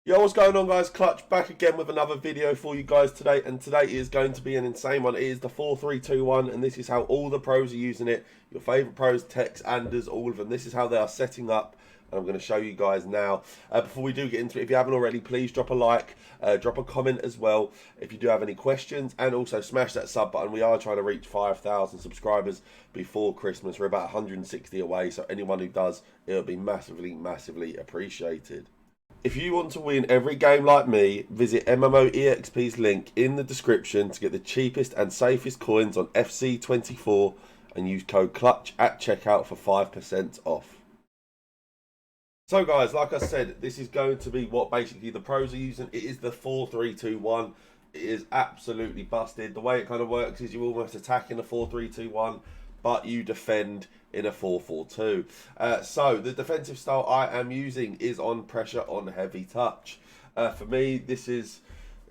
Yo, what's going on, guys? Clutch back again with another video for you guys today, and today is going to be an insane one. It is the 4-3-2-1, and this is how all the pros are using it. Your favourite pros, techs, anders, all of them. This is how they are setting up, and I'm going to show you guys now. Before we do get into it, if you haven't already, please drop a like, drop a comment as well if you do have any questions, and also smash that sub button. We are trying to reach 5,000 subscribers before Christmas. We're about 160 away, so anyone who does, it'll be massively appreciated. If you want to win every game like me, visit MMOEXP's link in the description to get the cheapest and safest coins on FC24 and use code CLUTCH at checkout for 5% off. So guys, like I said, this is going to be what basically the pros are using. It is the 4-3-2-1. It is absolutely busted. The way it kind of works is you almost attack in a 4-3-2-1, but you defend in a 4-4-2. So the defensive style I am using is on pressure on heavy touch. For me, it's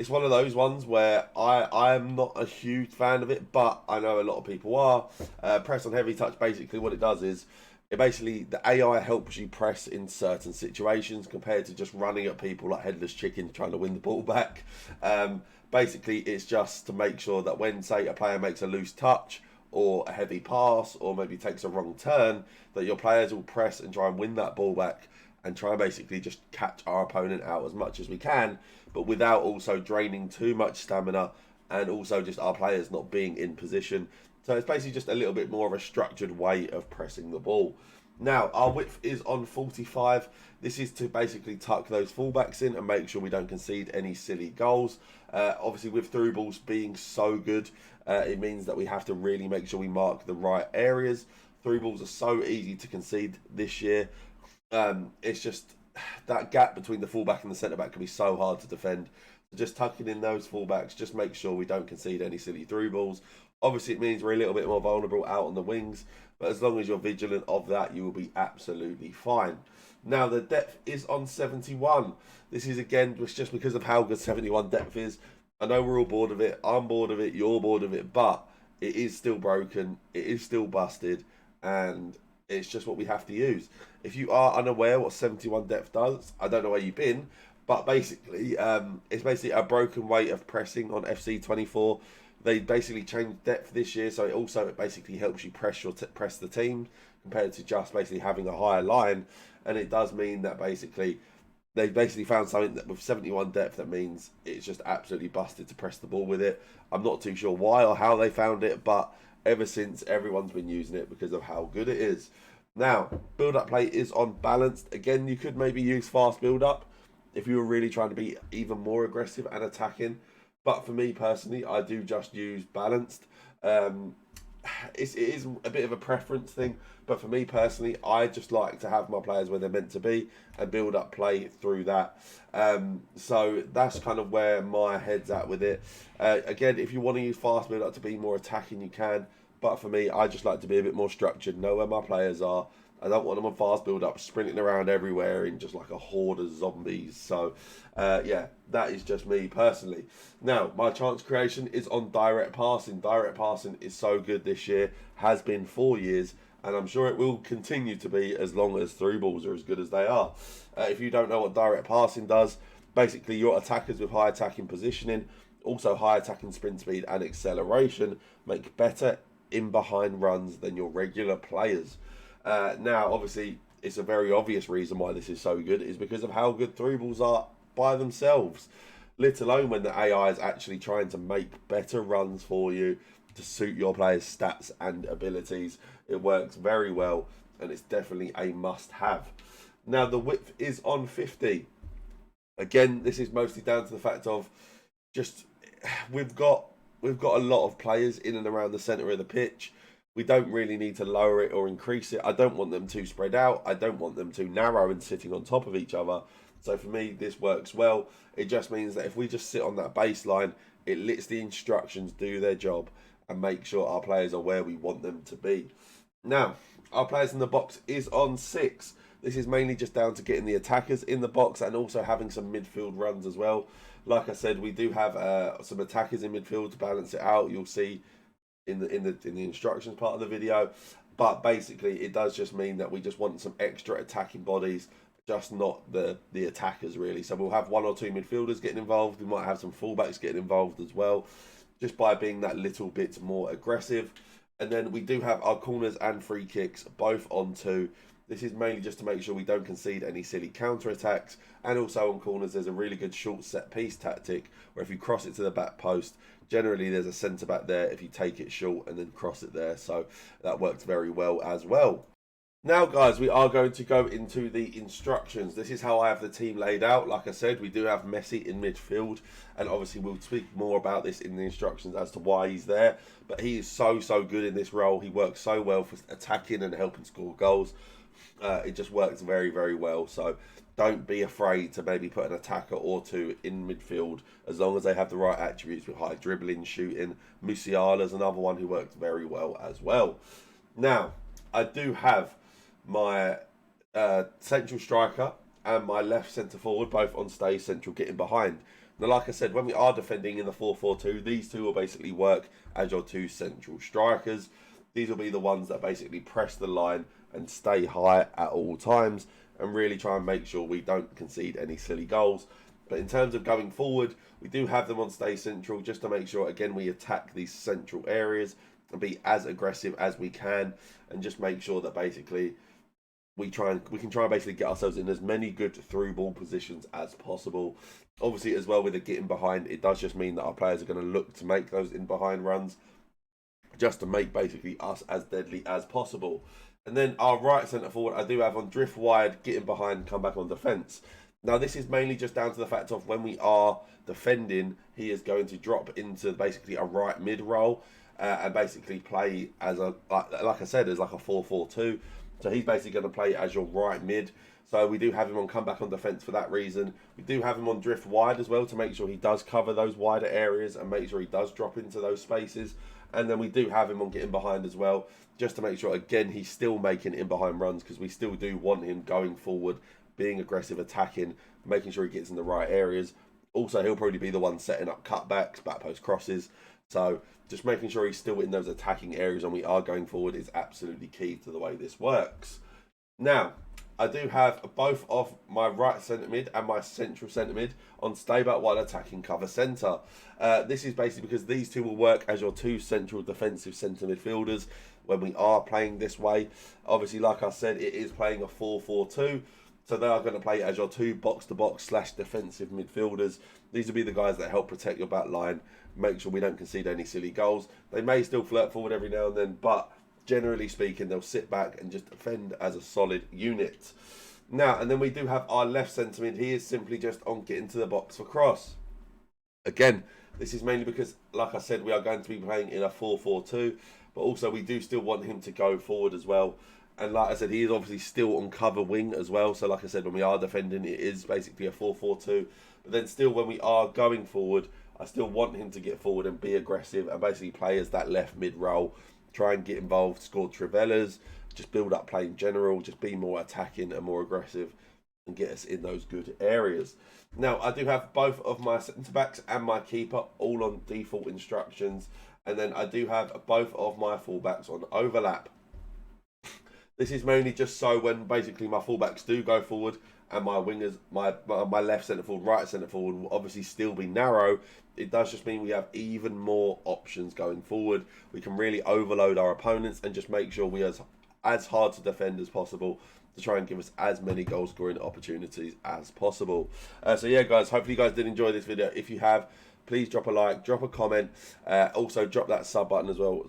one of those ones where I am not a huge fan of it, but I know a lot of people are. Press on heavy touch, basically what it does is, the AI helps you press in certain situations compared to just running at people like headless chickens trying to win the ball back. Basically, it's just to make sure that when, say, a player makes a loose touch, or a heavy pass, or maybe takes a wrong turn, that your players will press and try and win that ball back and try and basically just catch our opponent out as much as we can, but without also draining too much stamina and also just our players not being in position. So it's basically just a little bit more of a structured way of pressing the ball. Now, our width is on 45. This is to basically tuck those fullbacks in and make sure we don't concede any silly goals. Obviously, with through balls being so good, it means that we have to really make sure we mark the right areas. Through balls are so easy to concede this year. It's just that gap between the fullback and the centre back can be so hard to defend. So just tucking in those fullbacks, just make sure we don't concede any silly through balls. Obviously, it means we're a little bit more vulnerable out on the wings, but as long as you're vigilant of that, you will be absolutely fine. Now, the depth is on 71. This is, again, just because of how good 71 depth is. I know we're all bored of it. I'm bored of it. You're bored of it. But it is still broken. It is still busted. And it's just what we have to use. If you are unaware what 71 depth does, I don't know where you've been. But basically, it's basically a broken way of pressing on FC24. They basically changed depth this year, so it basically helps you press the team compared to just basically having a higher line. And it does mean that they basically found something that with 71 depth that means it's just absolutely busted to press the ball with it. I'm not too sure why or how they found it, but ever since, everyone's been using it because of how good it is. Now, build-up play is on balanced. Again, you could maybe use fast build-up if you were really trying to be even more aggressive and attacking. But for me personally, I do just use balanced. It is a bit of a preference thing, but for me personally, I just like to have my players where they're meant to be and build up play through that. So that's kind of where my head's at with it. Again, if you want to use fast build up to be more attacking, you can. But for me, I just like to be a bit more structured, know where my players are. I don't want them on fast build up, sprinting around everywhere in just like a horde of zombies. So, yeah, that is just me personally. Now, my chance creation is on direct passing. Direct passing is so good this year, has been for years, and I'm sure it will continue to be as long as through balls are as good as they are. If you don't know what direct passing does, basically your attackers with high attacking positioning, also high attacking sprint speed and acceleration, make better in behind runs than your regular players. Now, obviously, it's a very obvious reason why this is so good is because of how good through balls are by themselves, let alone when the AI is actually trying to make better runs for you to suit your players' stats and abilities. It works very well, and it's definitely a must-have. Now, the width is on 50. Again, this is mostly down to the fact of just we've got a lot of players in and around the centre of the pitch. We don't really need to lower it or increase it. I don't want them too spread out. I don't want them too narrow and sitting on top of each other. So for me, this works well. It just means that if we just sit on that baseline, it lets the instructions do their job and make sure our players are where we want them to be. Now, our players in the box is on 6. This is mainly just down to getting the attackers in the box and also having some midfield runs as well. Like I said, we do have some attackers in midfield to balance it out. You'll see in the instructions part of the video, but basically it does just mean that we just want some extra attacking bodies just not the attackers really. So we'll have 1 or 2 midfielders getting involved. We might have some fullbacks getting involved as well, just by being that little bit more aggressive. And then we do have our corners and free kicks both on 2. This is mainly just to make sure we don't concede any silly counter-attacks. And also on corners, there's a really good short set-piece tactic where if you cross it to the back post, generally there's a centre-back there if you take it short and then cross it there. So that works very well as well. Now, guys, we are going to go into the instructions. This is how I have the team laid out. Like I said, we do have Messi in midfield, and obviously we'll speak more about this in the instructions as to why he's there. But he is so good in this role. He works so well for attacking and helping score goals. It just works very well. So don't be afraid to maybe put an attacker or 2 in midfield, as long as they have the right attributes with high dribbling, shooting. Musiala's another one who works very well as well. Now, I do have my central striker and my left centre forward both on stay central, getting behind. Now, like I said, when we are defending in the 4-4-2, these 2 will basically work as your 2 central strikers. These will be the ones that basically press the line and stay high at all times and really try and make sure we don't concede any silly goals. But in terms of going forward, we do have them on stay central just to make sure, again, we attack these central areas and be as aggressive as we can, and just make sure that basically we can try and basically get ourselves in as many good through ball positions as possible. Obviously, as well, with the getting behind, it does just mean that our players are going to look to make those in behind runs just to make basically us as deadly as possible. And then our right centre forward, I do have on drift wide, getting behind, come back on defence. Now, this is mainly just down to the fact of when we are defending, he is going to drop into basically a right mid role and basically play as a, like I said, as like a 4-4-2. So he's basically going to play as your right mid. So we do have him on come back on defence for that reason. We do have him on drift wide as well to make sure he does cover those wider areas and make sure he does drop into those spaces. And then we do have him on getting behind as well, just to make sure, again, he's still making in behind runs, because we still do want him going forward, being aggressive, attacking, making sure he gets in the right areas. Also, he'll probably be the one setting up cutbacks, back post crosses. So just making sure he's still in those attacking areas and we are going forward is absolutely key to the way this works. Now, I do have both of my right centre mid and my central centre mid on stay back while attacking cover centre. This is basically because these 2 will work as your 2 central defensive centre midfielders when we are playing this way. Obviously, like I said, it is playing a 4-4-2. So they are going to play as your 2 box-to-box / defensive midfielders. These will be the guys that help protect your back line, make sure we don't concede any silly goals. They may still flirt forward every now and then, but generally speaking, they'll sit back and just defend as a solid unit. Now, and then we do have our left centre mid. He is simply just on getting to the box for cross. Again, this is mainly because, like I said, we are going to be playing in a 4-4-2, but also we do still want him to go forward as well. And like I said, he is obviously still on cover wing as well. So like I said, when we are defending, it is basically a 4-4-2. But then still, when we are going forward, I still want him to get forward and be aggressive and basically play as that left mid role. Try and get involved, score trivellas, just build up play in general, just be more attacking and more aggressive and get us in those good areas. Now, I do have both of my centre-backs and my keeper all on default instructions. And then I do have both of my fullbacks on overlap. This is mainly just so when basically my fullbacks do go forward and my wingers, my left centre forward, right centre forward will obviously still be narrow. It does just mean we have even more options going forward. We can really overload our opponents and just make sure we are as hard to defend as possible to try and give us as many goal scoring opportunities as possible. So yeah, guys, hopefully you guys did enjoy this video. If you have, please drop a like, drop a comment, also drop that sub button as well,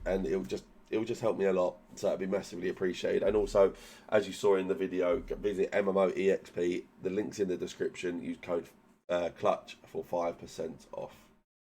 and it will just help me a lot, so that'd be massively appreciated. And also, as you saw in the video, visit MMO EXP. The link's in the description. Use code CLUTCH for 5% off.